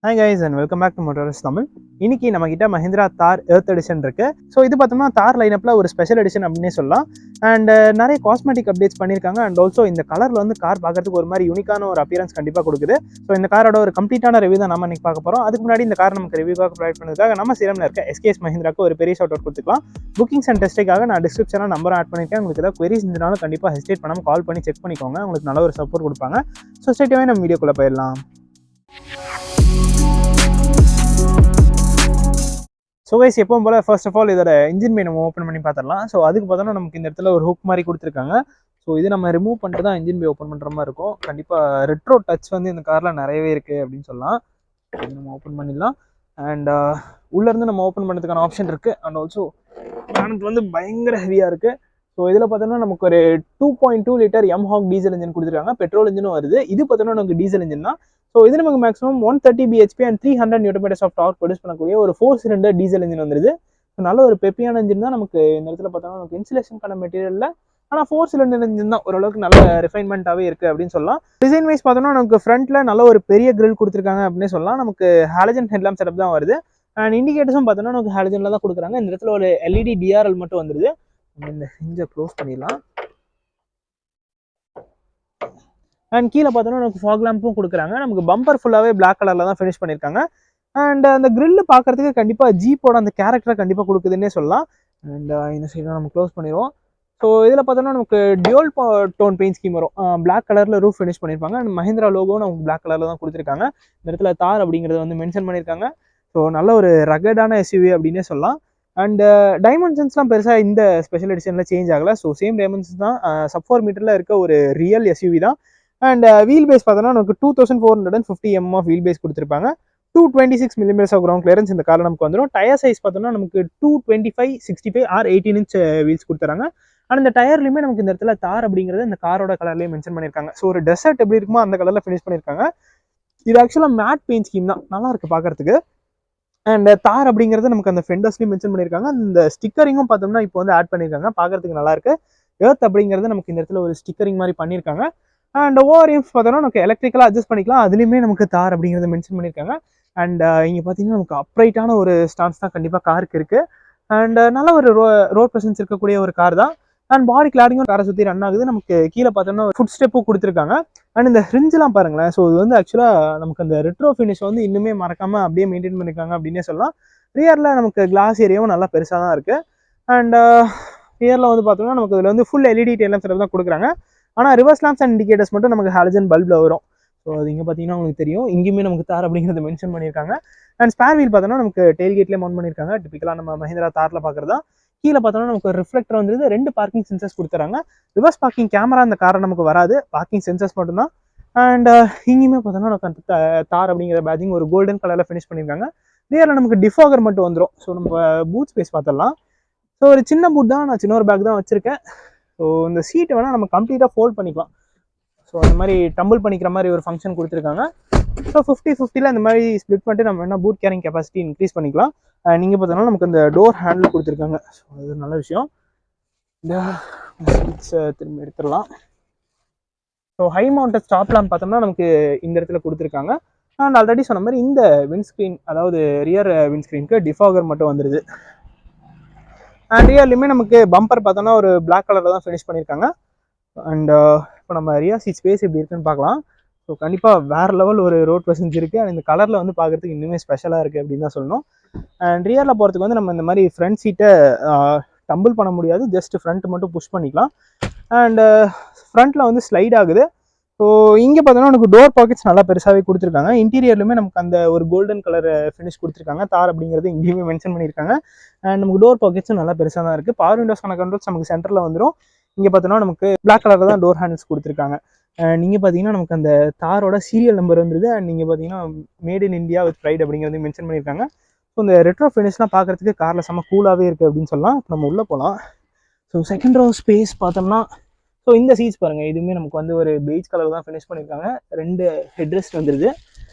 Hi guys and welcome back to Motorist Tamil. இன்னைக்கு நம்ம கிட்ட மஹிந்திரா தார் எர்த் எடிஷன் இருக்கு. ஸோ இது பார்த்தோம்னா தார் லைனப்ல ஒரு ஸ்பெஷல் எடிஷன் அப்படின்னே சொல்லலாம். அண்ட் நிறைய காஸ்மெட்டிக் அப்டேட்ஸ் பண்ணியிருக்காங்க. அண்ட் ஆல்சோ இந்த கலர்ல வந்து கார் பார்க்கறதுக்கு ஒரு மாதிரி யூனிக்கான ஒரு அப்பியரன்ஸ் கண்டிப்பாக கொடுக்குது. ஸோ இந்த காரோட ஒரு கம்ப்ளீட்டான ரிவ்யூ தான் நம்ம இன்னைக்கு பார்க்க போகிறோம். அதுக்கு முன்னாடி இந்த கார் நமக்கு ரிவ்யூவாக ப்ரொவைட் பண்ணதுக்காக நம்ம சீரம்ல இருக்க எஸ்கேஎஸ் மஹிந்திராக்கு ஒரு பெரிய ஷார்ட் அவுட் கொடுத்துக்கலாம். புக்கிங்ஸ் அண்ட் டெஸ்ட்டுக்காக நான் டிஸ்கிரிப்ஷனில் நம்பர் ஆட் பண்ணியிருக்கேன். உங்களுக்கு ஏதாவது queries இருந்தனாலும் கண்டிப்பாக ஹெசிடேட் பண்ணாமல் கால் பண்ணி செக் பண்ணிக்கோங்க. உங்களுக்கு நல்ல ஒரு சப்போர்ட் கொடுப்பாங்க. ஸோ ஸ்ட்ரெயிட்டாகவே நம்ம வீடியோக்குள்ளே போயிடலாம். ஸோ கைஸ் எப்பவும் போல் ஃபர்ஸ்ட் ஆஃப் ஆல் இதோட இன்ஜின் பே நம்ம ஓப்பன் பண்ணி பார்த்துடலாம். ஸோ அதுக்கு பார்த்தோன்னா நமக்கு இந்த இடத்துல ஒரு ஹுக் மாதிரி கொடுத்துருக்காங்க. ஸோ இது நம்ம ரிமூவ் பண்ணிட்டு தான் இன்ஜின் பே ஓப்பன் பண்ணுற மாதிரி இருக்கும். கண்டிப்பாக ரெட்ரோ டச் வந்து இந்த காரில் நிறையவே இருக்குது அப்படின்னு சொல்லலாம். இது நம்ம ஓப்பன் பண்ணிடலாம். அண்ட் உள்ளேருந்து நம்ம ஓப்பன் பண்ணுறதுக்கான ஆப்ஷன் இருக்குது. அண்ட் ஆல்சோ எனக்கு வந்து பயங்கர ஹெவியாக இருக்குது. ஸோ இதில் பார்த்தோன்னா நமக்கு ஒரு 2.2 லிட்டர் எம்ஹாக் டீசல் இன்ஜின் கொடுத்துருக்காங்க. பெட்ரோல் இன்ஜினும் வருது. இது பார்த்தோன்னா நமக்கு டீசல் இன்ஜின் தான். ஸோ இது நமக்கு maximum 130 bhp and 300 Nm of torque produce பண்ணக்கூடிய ஒரு 4 சிலிண்டர் டீசல் இன்ஜின் வந்துருது. நல்ல ஒரு பெப்பியான இன்ஜின் தான். நமக்கு இந்த இடத்துல பார்த்தோம்னா நமக்கு இன்சுலேஷனுக்கான மெட்டீரியல், ஆனால் 4 சிலிண்டர் இன்ஜின் தான். ஓரளவுக்கு நல்ல ரிஃபைன்மெண்ட்டாகவே இருக்குது அப்படின்னு சொல்லலாம். டிசைன் வைஸ் பார்த்தோம்னா நமக்கு ஃப்ரண்ட்டில் நல்ல ஒரு பெரிய கிரில் கொடுத்துருக்காங்க அப்படின்னு சொல்லலாம். நமக்கு ஹாலஜன் ஹெட்லாம்ப் செட்டப் தான் வருது. அண்ட் இண்டிகேட்டர்ஸும் பார்த்தோம்னா நமக்கு ஹாலஜனில் தான் கொடுக்குறாங்க. இந்த இடத்துல ஒரு எல்இடி டிஆர்எல் மட்டும் வந்துருது. இந்த ஹிஞ்சை க்ளோஸ் பண்ணிடலாம். அண்ட் கீழே பார்த்தோன்னா நமக்கு ஃபாக் லேம்பும் கொடுக்குறாங்க. நமக்கு பம்பர் ஃபுல்லாகவே பிளாக் கலரில் தான் ஃபினிஷ் பண்ணியிருக்காங்க. அண்ட் அந்த கிரில் பார்க்கறதுக்கு கண்டிப்பாக ஜீப்போட அந்த கேரக்டரை கண்டிப்பாக கொடுக்குதுன்னே சொல்லலாம். அண்ட் இந்த சைடில் நம்ம க்ளோஸ் பண்ணிடுவோம். ஸோ இதில் பார்த்தோன்னா நமக்கு டியூல் டோன் பெயிண்ட் ஸ்கீம் வரும். பிளாக் கலரில் ரூஃப் ஃபினிஷ் பண்ணியிருப்பாங்க. அண்ட் மஹிந்திரா லோகோ நமக்கு பிளாக் கலரில் தான் கொடுத்துருக்காங்க. இந்த இடத்துல தார் அப்படிங்கிறத வந்து மென்ஷன் பண்ணியிருக்காங்க. ஸோ நல்ல ஒரு ரகடான எஸ்யூவி அப்படின்னே சொல்லலாம். அண்ட் டைமென்ஷன்ஸ்லாம் பெருசாக இந்த ஸ்பெஷல் எடிஷனில் சேஞ்ச் ஆகலை. ஸோ சேம் டைமென்ஷன்ஸ் தான். சப் 4 மீட்டரில் இருக்க ஒரு ரியல் எஸ்யூவி தான். அண்ட் வீல் பேஸ் பார்த்தோன்னா நமக்கு 2450 mm ஆஃப் வீல் பேஸ் கொடுத்துருப்பாங்க. 226 mm ஆஃப் கிரவுண்ட் கிளியரன்ஸ் இந்த காரில் நமக்கு வந்துடும். டயர் சைஸ் பார்த்தோம்னா நமக்கு 225, 65 ஆர் 18 inch வீல்ஸ் கொடுத்துறாங்க. ஆனால் இந்த டயர்லையுமே நமக்கு இந்த இடத்துல தார் அப்படிங்கிறது இந்த காரோட கலர்லேயே மென்ஷன் பண்ணியிருக்காங்க. ஸோ ஒரு டெசர்ட் எப்படி இருக்குமோ அந்த கலரில் ஃபினிஷ் பண்ணியிருக்காங்க. இது ஆக்சுவலாக மேட் பெயிண்ட் ஸ்கீம் தான். நல்லா இருக்கு பார்க்கறதுக்கு. அண்ட் தார் அப்படிங்கிறது நமக்கு அந்த ஃபெண்டர்ஸ்லையும் மென்ஷன் பண்ணியிருக்காங்க. இந்த ஸ்டிக்கரிங்கும் பார்த்தோம்னா இப்போ வந்து ஆட் பண்ணியிருக்காங்க. பார்க்கறதுக்கு நல்லா இருக்கு. எர்த் அப்படிங்கிறது நமக்கு இந்த இடத்துல ஒரு ஸ்டிக்கரிங் மாதிரி பண்ணியிருக்காங்க. அண்ட் ஓஆர்எம்ஸ் பார்த்தோன்னா நமக்கு எலக்ட்ரிக்கலாக அட்ஜஸ்ட் பண்ணிக்கலாம். அதுலேயுமே நமக்கு தார் அப்படிங்கிறத மென்ஷன் பண்ணியிருக்காங்க. அண்ட் இங்கே பார்த்தீங்கன்னா நமக்கு அப்ரைட்டான ஒரு ஸ்டான்ஸ் தான் கண்டிப்பாக காருக்கு இருக்குது. அண்ட் நல்ல ஒரு ரோட் ப்ரெசன்ஸ் இருக்கக்கூடிய ஒரு கார் தான். அண்ட் பாடி கிளாடிங்கும் காரை சுற்றி ரன் ஆகுது. நமக்கு கீழே பார்த்தோம்னா ஃபுட் ஸ்டெப்பும் கொடுத்துருக்காங்க. அண்ட் இந்த ஹிரிஞ்செலாம் பாருங்களேன். ஸோ இது வந்து ஆக்சுவலாக நமக்கு அந்த ரெட்ரோ ஃபினிஷ் வந்து இன்னுமே மறக்காமல் அப்படியே மெயின்டைன் பண்ணியிருக்காங்க அப்படின்னே சொல்லலாம். ரியரில் நமக்கு கிளாஸ் ஏரியாவும் நல்லா பெருசாக தான் இருக்குது. அண்ட் ரியரில் வந்து பார்த்தோம்னா நமக்கு இதில் வந்து ஃபுல் எல்இடி டெய்லாம் செட்டப் தான் கொடுக்குறாங்க. ஆனால் ரிவர்ஸ் லாம்ப்ஸ் அண்ட் இண்டிகேட்டர்ஸ் மட்டும் நமக்கு ஹாலஜன் பல்பில் வரும். ஸோ அது இங்கே பார்த்தீங்கன்னா உங்களுக்கு தெரியும். இங்கேயுமே நமக்கு தார் அப்படிங்கிறத மென்ஷன் பண்ணியிருக்காங்க. அண்ட் ஸ்பேர் வீல் பார்த்தோன்னா நமக்கு டெயில் கேட்லேயே மவுண்ட் பண்ணியிருக்காங்க. டிப்பிக்கலாக நம்ம மஹிந்திரா தாரில் பார்க்குறதா. கீழே பார்த்தோன்னா நமக்கு ரிஃப்ளெக்டர் வந்துருது. 2 பார்க்கிங் சென்சர்ஸ் கொடுத்துறாங்க. ரிவர்ஸ் பார்க்கிங் கேமரா இந்த காரை நமக்கு வராது. பார்க்கிங் சென்சர்ஸ் மட்டும்தான். அண்ட் இங்கேயுமே பார்த்தோன்னா நமக்கு அந்த தார் அப்படிங்கிற பேஜிங் ஒரு கோல்டன் கலரில் ஃபினிஷ் பண்ணியிருக்காங்க. ரியரில் நமக்கு டிஃபாகர் மட்டும் வந்துடும். ஸோ நம்ம பூட் ஸ்பேஸ் பார்த்துடலாம். ஸோ ஒரு சின்ன பூட் தான். நான் சின்ன ஒரு பேக் தான் வச்சுருக்கேன். ஸோ இந்த சீட்டை வேணால் நம்ம கம்ப்ளீட்டாக ஃபோல்ட் பண்ணிக்கலாம். ஸோ அந்த மாதிரி டம்பிள் பண்ணிக்கிற மாதிரி ஒரு ஃபங்க்ஷன் கொடுத்துருக்காங்க. ஸோ 50-50 இந்த மாதிரி ஸ்ப்ளிட் பண்ணிட்டு நம்ம என்ன பூட் கேரிங் கெப்பாசிட்டி இன்க்ரீஸ் பண்ணிக்கலாம். நீங்கள் பார்த்தோன்னா நமக்கு இந்த டோர் ஹேண்டில் கொடுத்துருக்காங்க. ஸோ அது நல்ல விஷயம். இந்த ஸ்விட்சை திரும்ப எடுத்துடலாம். So high mounted stop lamp பார்த்தோம்னா நமக்கு இந்த இடத்துல கொடுத்துருக்காங்க. அண்ட் ஆல்ரெடி சொன்ன மாதிரி இந்த விண்ட்ஸ்க்ரீன், அதாவது ரியர் விண்ட்ஸ்க்ரீனுக்கு டிஃபாகர் மட்டும் வந்துடுது. அண்ட் ரியர்லையுமே நமக்கு பம்பர் பார்த்தோன்னா ஒரு பிளாக் கலரில் தான் ஃபினிஷ் பண்ணியிருக்காங்க. அண்ட் இப்போ நம்ம ரியர் சீட் ஸ்பேஸ் எப்படி இருக்குன்னு பார்க்கலாம். ஸோ கண்டிப்பாக வேறு லெவல் ஒரு ரோட் ப்ரெசன்ஸ் இருக்குது. அண்ட் இந்த கலரில் வந்து பார்க்குறதுக்கு இன்னுமே ஸ்பெஷலாக இருக்குது அப்படின்னு தான் சொல்லணும். அண்ட் ரியரில் போகிறதுக்கு வந்து நம்ம இந்த மாதிரி ஃப்ரண்ட் சீட்டை டம்பிள் பண்ண முடியாது. ஜஸ்ட் ஃப்ரண்ட் மட்டும் புஷ் பண்ணிக்கலாம். அண்டு ஃப்ரண்ட்டில் வந்து ஸ்லைட் ஆகுது. ஸோ இங்கே பார்த்தோன்னா நமக்கு டோர் பாக்கெட்ஸ் நல்லா பெருசாகவே கொடுத்துருக்காங்க. இன்டீரியர்லுமே நமக்கு அந்த ஒரு கோல்டன் கலர் ஃபினிஷ் கொடுத்துருக்காங்க. தார் அப்படிங்கிறது இங்கேயுமே மென்ஷன் பண்ணியிருக்காங்க. அண்ட் நமக்கு டோர் பாக்கெட்ஸும் நல்லா பெருசாக தான் இருக்குது. பவர் விண்டோஸ்க்கான கண்ட்ரோல்ஸ் நமக்கு சென்டரில் வந்துடும். இங்கே பார்த்தோன்னா நமக்கு பிளாக் கலரில் தான் டோர் ஹேண்டில்ஸ் கொடுத்துருக்காங்க. நீங்கள் பார்த்தீங்கன்னா நமக்கு அந்த தாரோட சீரியல் நம்பர் வந்துருது. அண்ட் நீங்கள் பார்த்தீங்கன்னா made in India with fried அப்படிங்கிறது மென்ஷன் பண்ணியிருக்காங்க. ஸோ இந்த ரெட்ரோ ஃபினிஷ்லாம் பார்க்குறதுக்கு காரில் செம்ம கூலாகவே இருக்குது அப்படின்னு சொல்லலாம். நம்ம உள்ளே போகலாம். ஸோ செகண்ட் ரோ ஸ்பேஸ் பார்த்தோம்னா ஸோ இந்த சீட்ஸ் பாருங்கள். இதுவுமே நமக்கு வந்து ஒரு பெய்ஜ் கலர் தான் ஃபினிஷ் பண்ணியிருக்காங்க. 2 ஹெட்ரெஸ்ட் வந்துடுது.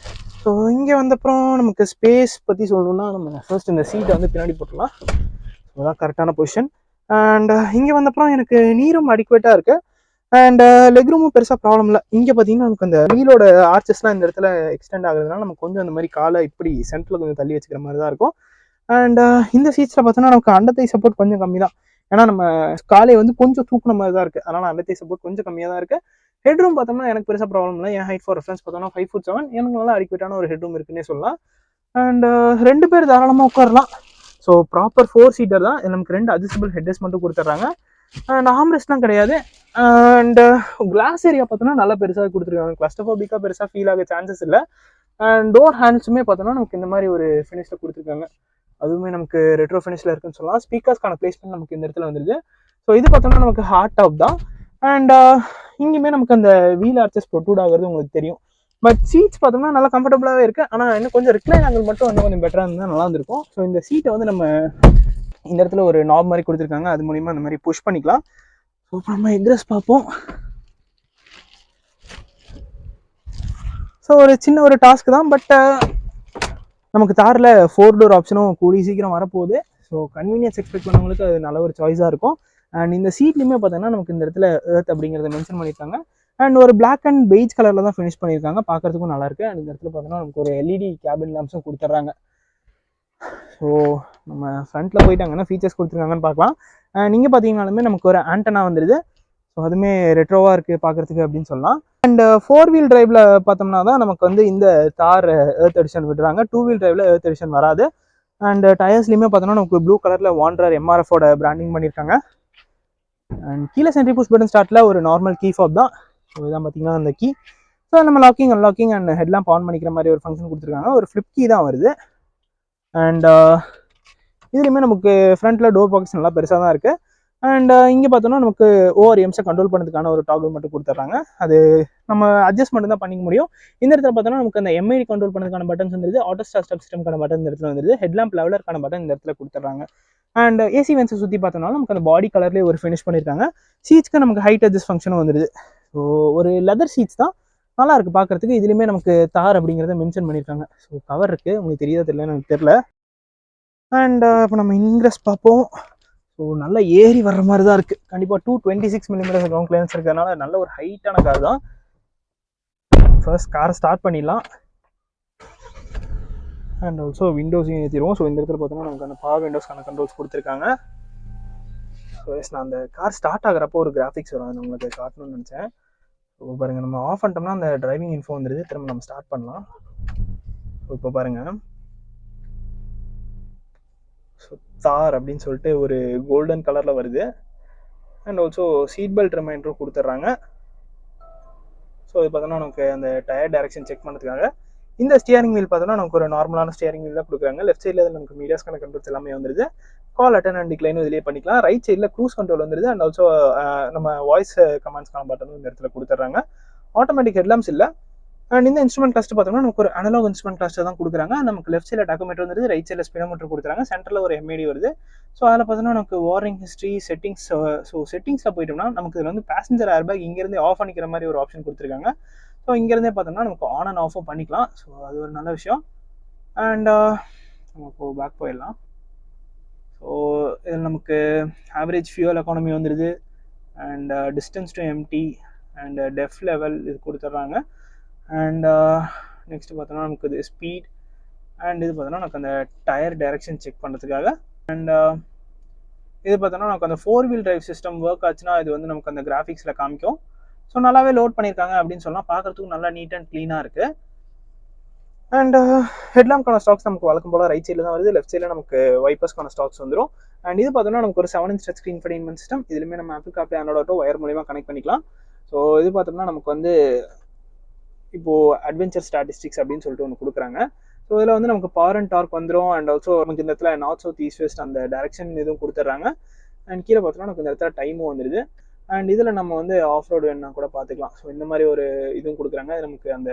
ஸோ இங்கே வந்தப்புறம் நமக்கு ஸ்பேஸ் பற்றி சொல்லணும்னா நம்ம ஃபர்ஸ்ட் இந்த சீட்டை வந்து பின்னாடி போட்டுடலாம். அதுதான் கரெக்டான பொசிஷன். அண்ட் இங்கே வந்தப்புறம் எனக்கு நீரும் அடிக்குவேட்டாக இருக்குது. அண்ட் லெக் ரூமும் பெருசாக ப்ராப்ளம் இல்லை. இங்கே பார்த்தீங்கன்னா நமக்கு அந்த வீலோட ஆர்ச்சஸ்லாம் இந்த இடத்துல எக்ஸ்டெண்ட் ஆகுறதுனால நமக்கு கொஞ்சம் அந்த மாதிரி காலை இப்படி சென்டரில் கொஞ்சம் தள்ளி வச்சுக்கிற மாதிரி தான் இருக்கும். அண்ட் இந்த சீட்ஸில் பார்த்தோன்னா நமக்கு அண்டத்தை சப்போர்ட் கொஞ்சம் கம்மி தான். ஏன்னா நம்ம காலை வந்து கொஞ்சம் தூக்குன மாதிரி தான் இருக்குது. அதனால் அண்டத்தை சப்போர்ட் கொஞ்சம் கம்மியாக தான் இருக்குது. ஹெட் ரூம் பார்த்தோம்னா எனக்கு பெருசாக ப்ராப்ளம் இல்லை. என் ஹைட் ஃபார் ரெஃபரன்ஸ் பார்த்தோம்னா 5'7" எனக்கு நல்லா அடிக்வேட்டான ஒரு ஹெட் ரூம் இருக்குன்னே சொல்லலாம். அண்ட் 2 பேர் தாராளமாக உட்காரலாம். ஸோ ப்ராப்பர் 4 சீட்டர் தான். நமக்கு 2 அட்ஜஸ்டபிள் ஹெட்ரஸ் மட்டும் கொடுத்துட்றாங்க. அண்ட் ஆம்ரெஸ்ட்லாம் கிடையாது. அண்ட் கிளாஸ் ஏரியா பார்த்தோன்னா நல்லா பெருசாக கொடுத்துருக்காங்க. கிளஸ்டரோபிக்காக பெருசாக ஃபீல் ஆக சான்சஸ் இல்லை. அண்ட் டோர் ஹேண்ட்ஸுமே பார்த்தோன்னா நமக்கு இந்த மாதிரி ஒரு ஃபினிஷில் கொடுத்துருக்காங்க. அதுவுமே நமக்கு ரெட்ரோ ஃபினிஷில் இருக்குன்னு சொல்லலாம். ஸ்பீக்கர்ஸ்க்கான பிளேஸ்மெண்ட் நமக்கு இந்த இடத்துல வந்துருது. ஸோ இது பார்த்தோம்னா நமக்கு ஹார்ட் டாப் தான். அண்ட் இங்கேயுமே நமக்கு அந்த வீல் ஆர்ச்சஸ் ப்ரொட்ரூட் ஆகிறது உங்களுக்கு தெரியும். பட் சீட்ஸ் பார்த்தோம்னா நல்லா கம்ஃபர்டபுளாகவே இருக்குது. ஆனால் இன்னும் கொஞ்சம் ரிக்ளைன் ஆங்கிள் மட்டும் இன்னும் கொஞ்சம் பெட்டராக இருந்தால் நல்லா இருந்திருக்கும். ஸோ இந்த சீட்டை வந்து நம்ம இந்த இடத்துல ஒரு நாப் மாதிரி கொடுத்துருக்காங்க. அது மூலிமா அந்த மாதிரி புஷ் பண்ணிக்கலாம். ஸோ இப்போ நம்ம எக்ரெஸ் பார்ப்போம். ஸோ ஒரு சின்ன ஒரு டாஸ்க் தான். பட் நமக்கு தாரில் 4 டோர் ஆப்ஷனும் கூடி சீக்கிரம் வரப்போகுது. ஸோ கன்வீனியன்ஸ் எக்ஸ்பெக்ட் பண்ணவங்களுக்கு அது நல்ல ஒரு சாய்ஸாக இருக்கும். அண்ட் இந்த சீட்லையுமே பார்த்தீங்கன்னா நமக்கு இந்த இடத்துல எர்த் அப்படிங்கிறத மென்ஷன் பண்ணியிருக்காங்க. அண்ட் ஒரு பிளாக் அண்ட் பெய்ஜ் கலரில் தான் ஃபினிஷ் பண்ணியிருக்காங்க. பார்க்குறதுக்கும் நல்லாயிருக்கு. அண்ட் இந்த இடத்துல பார்த்தோன்னா நமக்கு ஒரு எல்இடி கேபின் லேம்ப்ஸும் கொடுத்துட்றாங்க. ஸோ நம்ம ஃப்ரண்ட்டில் போயிட்டாங்கன்னா ஃபீச்சர்ஸ் கொடுத்துருக்காங்கன்னு பார்க்கலாம். நீங்கள் பார்த்தீங்கன்னாலுமே நமக்கு ஒரு ஆண்டனா வந்துடுது. ஸோ அதுவுமே ரெட்ரோவாக இருக்குது பார்க்குறதுக்கு அப்படின்னு சொல்லலாம். அண்ட் 4 வீல் டிரைவில் பார்த்தோம்னா தான் நமக்கு வந்து இந்த தார் எர்த் எடிஷன் விடுறாங்க. 2 வீல் டிரைவில் எர்த் எடிஷன் வராது. அண்ட் டயர்ஸ்லையுமே பார்த்தோன்னா நமக்கு ப்ளூ கலரில் வாண்டரர் எம்ஆர்எஃபோட பிராண்டிங் பண்ணியிருக்காங்க. அண்ட் கீழே சென்ட்ரி புஷ் பட்டன் ஸ்டார்ட்டில் ஒரு நார்மல் கீ ஃபாப் தான். ஸோ இதான் பார்த்தீங்கன்னா அந்த கீ. ஸோ நம்ம locking unlocking and headlamp on பண்ணிக்கிற மாதிரி ஒரு ஃபங்க்ஷன் கொடுத்துருக்காங்க. ஒரு ஃப்ளிப் கீ தான் வருது. அண்ட் இதுலையுமே நமக்கு ஃப்ரண்ட்டில் டோர் பாக்ஸ் நல்லா பெருசாக தான் இருக்குது. அண்ட் இங்கே பார்த்தோன்னா நமக்கு ஓஆர்எம்ஸை கண்ட்ரோல் பண்ணுறதுக்கான ஒரு டாகல் மட்டும் கொடுத்துட்றாங்க. அது நம்ம அட்ஜஸ்ட்மெண்ட் தான் பண்ணிக்க முடியும். இந்த இடத்துல பார்த்தோன்னா நமக்கு அந்த எம்ஐடி கண்ட்ரோல் பண்ணுறதுக்கான பட்டன்ஸ் வந்துருது. ஆட்டோ ஸ்டார்ட் சிஸ்டம்க்கான பட்டன் இந்த இடத்துல வந்துருது. ஹெட்லாம்ப் லெவலருக்கான பட்டன் இந்த இடத்துல கொடுத்துட்றாங்க. அண்ட் ஏசி வென்ஸை சுற்றி பார்த்தோம்னா நமக்கு அந்த பாடி கலர்லேயே ஒரு ஃபினிஷ் பண்ணியிருக்காங்க. சீட்ஸ்க்கு நமக்கு ஹைட் அட்ஜஸ்ட் ஃபங்க்ஷனும் வந்துருது. ஸோ ஒரு லெதர் சீட்ஸ் தான், நல்லா இருக்குது பார்க்குறதுக்கு. இதுலேயுமே நமக்கு தார் அப்படிங்கிறத மென்ஷன் பண்ணியிருக்காங்க. ஸோ கவர் இருக்குது, உங்களுக்கு தெரியாத தெரியல எனக்கு தெரில. அண்ட் இப்போ நம்ம இன்க்ரெஸ் பார்ப்போம். ஸோ நல்லா ஏறி வர்ற மாதிரி தான் இருக்குது. கண்டிப்பாக 226 மில்லிமீட்டர் கிரவுண்ட் கிளியரன்ஸ் இருக்கிறதுனால நல்ல ஒரு ஹைட்டான கார் தான். ஃபர்ஸ்ட் காரை ஸ்டார்ட் பண்ணிடலாம். அண்ட் ஆல்சோ விண்டோஸையும் ஏற்றிடுவோம். ஸோ இந்த இடத்துல பார்த்தோன்னா நமக்கு அந்த பவர் விண்டோஸ்க்கான கண்ட்ரோல்ஸ் கொடுத்துருக்காங்க. ஸோ எஸ், நான் அந்த கார் ஸ்டார்ட் ஆகிறப்போ ஒரு கிராஃபிக்ஸ் வரும், அது உங்களுக்கு காட்டணும்னு நினச்சேன். ஸோ பாருங்கள், நம்ம ஆஃப் பண்ணிட்டோம்னா அந்த டிரைவிங் இன்ஃபோ வந்துடுது. திரும்ப நம்ம ஸ்டார்ட் பண்ணலாம். ஸோ இப்போ பாருங்கள், ஸோ தார் அப்படின்னு சொல்லிட்டு ஒரு கோல்டன் கலரில் வருது. அண்ட் ஆல்சோ சீட் பெல்ட் ரிமைண்டரும் கொடுத்துட்றாங்க. ஸோ இது பார்த்தோன்னா நமக்கு அந்த டயர் டைரக்ஷன் செக் பண்ணுறதுக்காக. இந்த ஸ்டியரிங் வீல் பார்த்தோன்னா நமக்கு ஒரு நார்மலான ஸ்டியரிங் வீல் தான் கொடுக்குறாங்க. லெஃப்ட் சைடில் நமக்கு மீடியாஸ்க்கான கண்ட்ரோல்ஸ் எல்லாமே வந்துருது. கால் அட்டன் அண்ட் டிக்ளைனும் இதிலே பண்ணிக்கலாம். ரைட் சைடில் க்ரூஸ் கண்ட்ரோல் வந்துருது. அண்ட் ஆல்சோ நம்ம வாய்ஸ் கமாண்ட்ஸ்க்கான பட்டனும் இந்த இடத்துல கொடுத்துட்றாங்க. ஆட்டோமேட்டிக் ஹெட்லாம்ப்ஸ் இல்லை. அண்ட் இந்த இன்ஸ்ட்ருமெண்ட் கிளஸ்டர் பார்த்தோம்னா நமக்கு ஒரு அனலாக் இன்ஸ்ட்ருமெண்ட் கிளஸ்டர் தான் கொடுக்குறாங்க. நமக்கு லெஃப்ட் சைடில் டாக்குமெண்ட்ரி வந்துருது, ரைட் சைடில் ஸ்பீடோமீட்டர் கொடுக்குறாங்க, சென்டரில் ஒரு எம்ஏடி வருது. ஸோ அதில் பார்த்தோன்னா நமக்கு வார்னிங் ஹிஸ்ட்ரி, செட்டிங்ஸ். ஸோ செட்டிங்ஸில் போயிட்டோம்னா நமக்கு இதில் வந்து பேசஞ்சர் ஏர்பேக் இங்கேருந்து ஆஃப் பண்ணிக்கிற மாதிரி ஒரு ஆப்ஷன் கொடுத்துருக்காங்க. ஸோ இங்கேருந்தே பார்த்தோம்னா நமக்கு ஆன் அண்ட் ஆஃபும் பண்ணிக்கலாம். ஸோ அது ஒரு நல்ல விஷயம். அண்ட் நம்ம இப்போ பேக் போயிடலாம். ஸோ இதில் நமக்கு ஆவரேஜ் ஃபியூவல் எக்கானமி வந்துடுது. And distance to empty and DEF level இது கொடுத்துட்றாங்க. அண்ட் நெக்ஸ்ட் பார்த்தோன்னா நமக்கு இது ஸ்பீட். அண்ட் இது பார்த்தோன்னா நமக்கு அந்த டயர் டைரக்ஷன் செக் பண்ணுறதுக்காக. அண்ட் இது பார்த்தோன்னா நமக்கு அந்த 4 வீல் டிரைவ் சிஸ்டம் ஒர்க் ஆச்சுன்னா இது வந்து நமக்கு அந்த கிராஃபிக்ஸில் காமிக்கும். ஸோ நல்லாவே லோட் பண்ணியிருக்காங்க அப்படின்னு சொல்லலாம். பார்க்குறதுக்கும் நல்லா நீட் அண்ட் க்ளீனாக இருக்குது. அண்ட் ஹெட்லாம்ப்கான ஸ்டாக்ஸ் நமக்கு வழக்கம் போல் ரைட் சைடில் தான் வருது. லெஃப்ட் சைடில் நமக்கு வைப்பர்ஸ்க்கான ஸ்டாக்ஸ் வந்துடும். அண்ட் இது பார்த்தோன்னா நமக்கு ஒரு 7 இன்ச் டச் ஸ்க்ரீன் இன்ஃபர்டெயின்மென்ட் சிஸ்டம். இதுலையுமே நம்ம apple CarPlay Android auto wire மூலிமா கனெக்ட் பண்ணிக்கலாம். ஸோ இது பார்த்தோம்னா நமக்கு வந்து இப்போது அட்வென்ச்சர் ஸ்டாட்டிஸ்டிக்ஸ் அப்படின்னு சொல்லிட்டு ஒன்று கொடுக்குறாங்க. ஸோ இதில் வந்து நமக்கு பவர் அண்ட் டார்க் வந்துடும். அண்ட் ஆல்சோ நமக்கு இந்த இடத்துல நார்த் சவுத் ஈஸ்ட் வெஸ்ட் அந்த டைரக்ஷன் இதுவும் கொடுத்துட்றாங்க. அண்ட் கீழே பார்த்தோன்னா நமக்கு இந்த இடத்துல டைமும் வந்துடுது. அண்ட் இதில் நம்ம வந்து ஆஃப் ரோடு வேணுன்னா கூட பார்த்துக்கலாம். ஸோ இந்த மாதிரி ஒரு இதுவும் கொடுக்குறாங்க. நமக்கு அந்த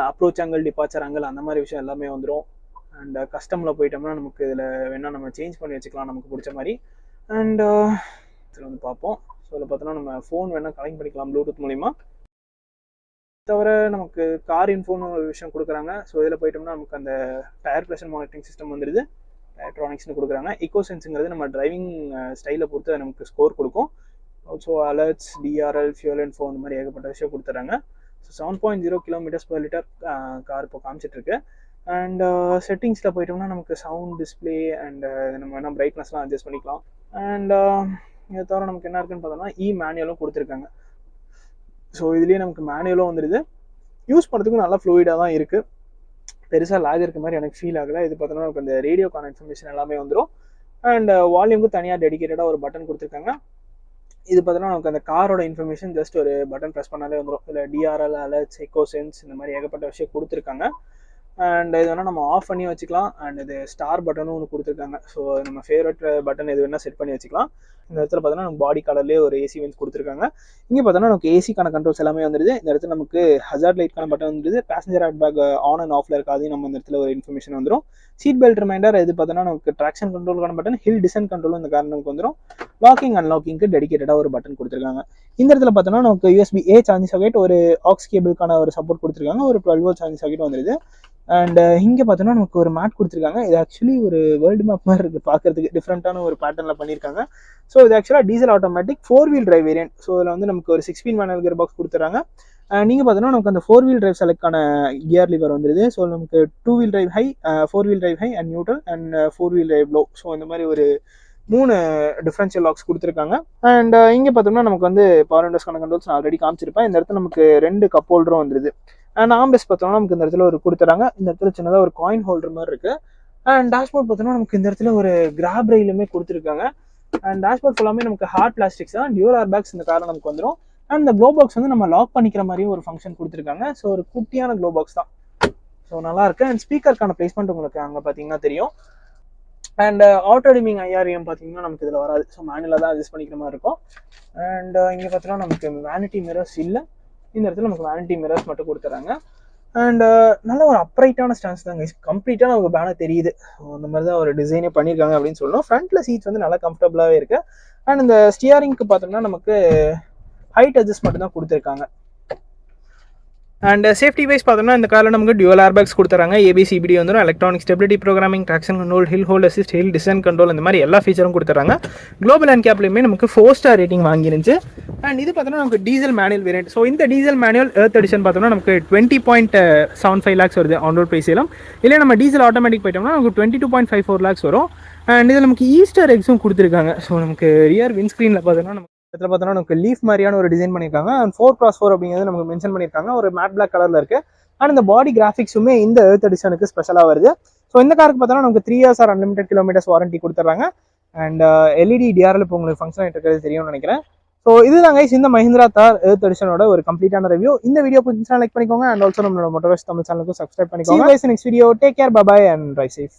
அப்ரோச் ஆங்கிள், டிபார்ச்சர் ஆங்கிள் அந்த மாதிரி விஷயம் எல்லாமே வந்துடும். அண்ட் கஸ்டமில் போயிட்டோம்னா நமக்கு இதில் வேணால் நம்ம சேஞ்ச் பண்ணி வச்சுக்கலாம் நமக்கு பிடிச்ச மாதிரி. அண்ட் இதில் வந்து பார்ப்போம். ஸோ இதில் பார்த்தோன்னா நம்ம ஃபோன் வேணால் கனெக்ட் பண்ணிக்கலாம் ப்ளூடூத் மூலிமா. தவிர நமக்கு கார் இன்ஃபோன்னு ஒரு விஷயம் கொடுக்குறாங்க. ஸோ இதில் போயிட்டோம்னா நமக்கு அந்த டயர் ப்ரெஷர் மானிட்டரிங் சிஸ்டம் வந்துடுது. எலக்ட்ரானிக்ஸ்னு கொடுக்குறாங்க. இக்கோ சென்ஸுங்கிறது நம்ம டிரைவிங் ஸ்டைலை பொறுத்து நமக்கு ஸ்கோர் கொடுக்கும். Also alerts, TRL, fuel and ஃபோ, இந்த மாதிரி ஏகப்பட்ட விஷயம் கொடுத்துறாங்க. ஸோ 7.0 km/L கார் இப்போ காமிச்சிட்ருக்கு. அண்ட் செட்டிங்ஸில் போயிட்டோம்னா நமக்கு சவுண்ட், டிஸ்பிளே அண்ட் நம்ம என்ன பிரைட்னஸ்லாம் அட்ஜஸ்ட் பண்ணிக்கலாம். அண்ட் இதை தவிர நமக்கு என்ன இருக்குன்னு பார்த்தோம்னா மேனுவலும் கொடுத்துருக்காங்க. ஸோ இதுலேயே நமக்கு மேனுவலும் வந்துடுது. யூஸ் பண்ணுறதுக்கும் நல்லா ஃப்ளூயிடாக தான் இருக்குது. பெருசாக லேக் இருக்க மாதிரி எனக்கு ஃபீல் ஆகலை. இது பார்த்தோன்னா நமக்கு அந்த ரேடியோக்கான இன்ஃபர்மேஷன் எல்லாமே வந்துடும். அண்ட் வால்யூமுக்கு தனியாக டெடிக்கேட்டடாக ஒரு பட்டன் கொடுத்துருக்காங்க. இது பார்த்தோன்னா நமக்கு அந்த காரோட இன்ஃபர்மேஷன் ஜஸ்ட் ஒரு பட்டன் ப்ரெஸ் பண்ணாலே வந்துடும். இல்லை டிஆர்எல், அலர்ட்ஸ், எக்கோ சென்ஸ், இந்த மாதிரி ஏகப்பட்ட விஷயம் கொடுத்துருக்காங்க. அண்ட் இது வேணால் நம்ம ஆஃப் பண்ணி வச்சுக்கலாம். அண்ட் இது ஸ்டார் பட்டனும் ஒன்று கொடுத்துருக்காங்க. ஸோ நம்ம ஃபேவரட் பட்டன் எது வேணால் செட் பண்ணி வச்சுக்கலாம். இந்த இடத்துல பார்த்தோன்னா நமக்கு பாடி கலர்லேயே ஒரு ஏசி வென்ஸ் கொடுத்துருக்காங்க. இங்கே பார்த்தோன்னா நமக்கு ஏசிக்கான கண்ட்ரோல்ஸ் எல்லாமே வந்துடுது. இந்த இடத்துல நமக்கு ஹசார்ட் லைட்க்கான பட்டன் வந்துடுது. Passenger head back on and ஆஃப்ல இருக்காது, நம்ம இந்த இடத்துல ஒரு இன்ஃபர்மேஷன் வந்துடும். சீட் பெல்ட் ரிமைண்டர், இது பார்த்தோன்னா நமக்கு ட்ராக்ஷன் கண்ட்ரோலுக்கான பட்டன், ஹில் டிசன் கண்ட்ரோலும் இந்த கார் நமக்கு வந்துடும். லாக்கிங் அன்லாக்கிங்க்கு டெடிக்கேட்டடாக ஒரு பட்டன் கொடுத்துருக்காங்க. இந்த இடத்துல பார்த்தோன்னா நமக்கு USB-A சார்ஜிங் சாக்கெட், ஒரு ஆக்ஸ் கேபிளுக்கான ஒரு சப்போர்ட் கொடுத்துருக்காங்க. ஒரு 12 volt சார்ஜிங் சாக்கெட் வந்துடுது. அண்ட் இங்கே பார்த்தோன்னா நமக்கு ஒரு மேட் கொடுத்துருக்காங்க. இது ஆக்சுவலி ஒரு வேர்ல்டு மேப் மாதிரி இருக்குது பார்க்கறதுக்கு, டிஃப்ரெண்ட்டான ஒரு பேட்டர்னில் பண்ணியிருக்காங்க. ஸோ இது ஆக்சுவலாக diesel automatic 4-wheel drive variant. So இதில் வந்து நமக்கு ஒரு 6-speed மேனுவல் கியர் பாக்ஸ் கொடுத்துறாங்க. நீங்கள் பார்த்தோன்னா நமக்கு அந்த 4-wheel drive செலக்டான கியர் லிவர் வந்துடுது. ஸோ நமக்கு 2-wheel drive high, 4-wheel drive high and neutral, and 4-wheel drive low. So இந்த மாதிரி ஒரு 3 டிஃபரன்ஷியல் லாக்ஸ் கொடுத்துருக்காங்க. அண்ட் இங்கே பார்த்தோம்னா நமக்கு வந்து பவர் விண்டோஸ்க்கான கண்ட்ரோல்ஸ் நான் ஆல்ரெடி காமிச்சிருப்பேன். இந்த இடத்துல நமக்கு 2 கப் ஹோல்டரும் வந்துடுது. அண்ட் ஆம்பஸ் பார்த்தோம்னா நமக்கு இந்த இடத்துல ஒரு கொடுத்துறாங்க. இந்த இடத்துல சின்னதாக ஒரு காயின் ஹோல்டர் மாதிரி இருக்குது. அண்ட் டேஷ்போர்ட் பார்த்தோம்னா நமக்கு இந்த இடத்துல ஒரு கிராப் ரெயிலுமே கொடுத்துருக்காங்க. அண்ட் டேஷ்போர்ட் ஃபுல்லாமே நமக்கு ஹார்ட் பிளாஸ்டிக்ஸ் தான். டியூல் ஏர் பேக்ஸ் இந்த காரில் நமக்கு வந்துடும். அண்ட் இந்த க்ளோ பாக்ஸ் வந்து நம்ம லாக் பண்ணிக்கிற மாதிரியும் ஒரு ஃபங்க்ஷன் கொடுத்துருக்காங்க. ஸோ ஒரு குட்டியான க்ளோ பாக்ஸ் தான். ஸோ நல்லா இருக்கு. அண்ட் ஸ்பீக்கருக்கான பிளேஸ்மெண்ட் உங்களுக்கு அங்கே பார்த்தீங்கன்னா தெரியும். அண்ட் ஆட்டோ டிமிங் IREM பார்த்தீங்கன்னா நமக்கு இதில் வராது. ஸோ மேனுவலாக தான் அட்ஜஸ்ட் பண்ணிக்கிற மாதிரி இருக்கும். அண்ட் இங்கே பார்த்தோன்னா நமக்கு வேனிட்டி மிரர்ஸ் இல்லை. இந்த இடத்துல நமக்கு வேனிட்டி மிரர்ஸ் மட்டும் கொடுத்துறாங்க. அண்ட் நல்ல ஒரு அப்ரைட்டான ஸ்டான்ஸ் தாங்க. கம்ப்ளீட்டாக நமக்கு பேனர் தெரியுது. அந்த மாதிரி தான் ஒரு டிசைனே பண்ணியிருக்காங்க அப்படின்னு சொல்லணும். ஃப்ரண்ட்டில் சீட்ஸ் வந்து நல்லா கம்ஃபர்டபுளாகவே இருக்குது. அண்ட் இந்த ஸ்டியரிங்க்கு பார்த்தோம்னா நமக்கு ஹைட் அட்ஜஸ்ட்மெண்ட் தான் கொடுத்துருக்காங்க. அண்ட் சேஃப்டி வைஸ் பார்த்தோம்னா இந்த காரில் நமக்கு டியூவல் ஏர்பேக்ஸ் கொடுத்துறாங்க. ABS-CBD வந்துடும். Electronic stability programming, traction control, hill hold assist, hill descent control, இந்த மாதிரி எல்லா ஃபீச்சரும் கொடுத்துறாங்க. குளோபல் அண்ட் கேப்லையுமே நமக்கு 4 ஸ்டார் ரேட்டிங் வாங்கிருந்துச்சு. அண்ட் இது பார்த்தோம்னா நமக்கு டீசல் மேனுவல் வேரியன்ட். ஸோ இந்த டீசல் மேனுவல் எர்த் எடிஷன் பார்த்தோம்னா நமக்கு 20.75 lakhs வருது ஆன் ரோட் ப்ரைஸ் எல்லாம். இல்லை நம்ம டீசல் ஆட்டோமேட்டிக் போயிட்டோம்னா நமக்கு 22.54 lakhs வரும். அண்ட் இதில் நமக்கு ஈஸ்டர் எக்ஸும் கொடுத்துருக்காங்க. ஸோ நமக்கு ரியர் விண்ட்ஸ்க்ரீனில் பார்த்தோம்னா நமக்கு இடத்துல பார்த்தோன்னா நமக்கு லீஃப் மாதிரியான ஒரு டிசைன் பண்ணியிருக்காங்க. அண்ட் 4x4 அப்படிங்கிறது நமக்கு மென்ஷன் பண்ணியிருக்காங்க. ஒரு மேட் பிளாக் கலரில் இருக்குது. அண்ட் இந்த பாடி கிராஃபிக்ஸுமே இந்த எர்த் எடிஷனுக்கு ஸ்பெஷலாக வருது. ஸோ இந்த காருக்கு பார்த்தோன்னா நமக்கு 3 years or unlimited kilometres warranty கொடுத்துட்றாங்க. அண்ட் LED DRL இப்போ உங்களுக்கு ஃபங்க்ஷன் ஆகிட்டு இருக்கிறது தெரியும்னு நினைக்கிறேன். ஸோ இதுதான் கைஸ் இந்த மஹிந்திரா தார் எர்த் எடிஷனோட ஒரு கம்ப்ளீட்டான ரிவ்யூ. இந்த வீடியோ பிடிச்சா லைக் பண்ணிக்கோங்க. அண்ட் ஆல்சோ நம்மளோட மோட்டோவேஸ் தமிழ் சேனலுக்கு சப்ஸ்கிரைப் பண்ணிக்கோங்க. Next video. Take care, bye bye and drive safe.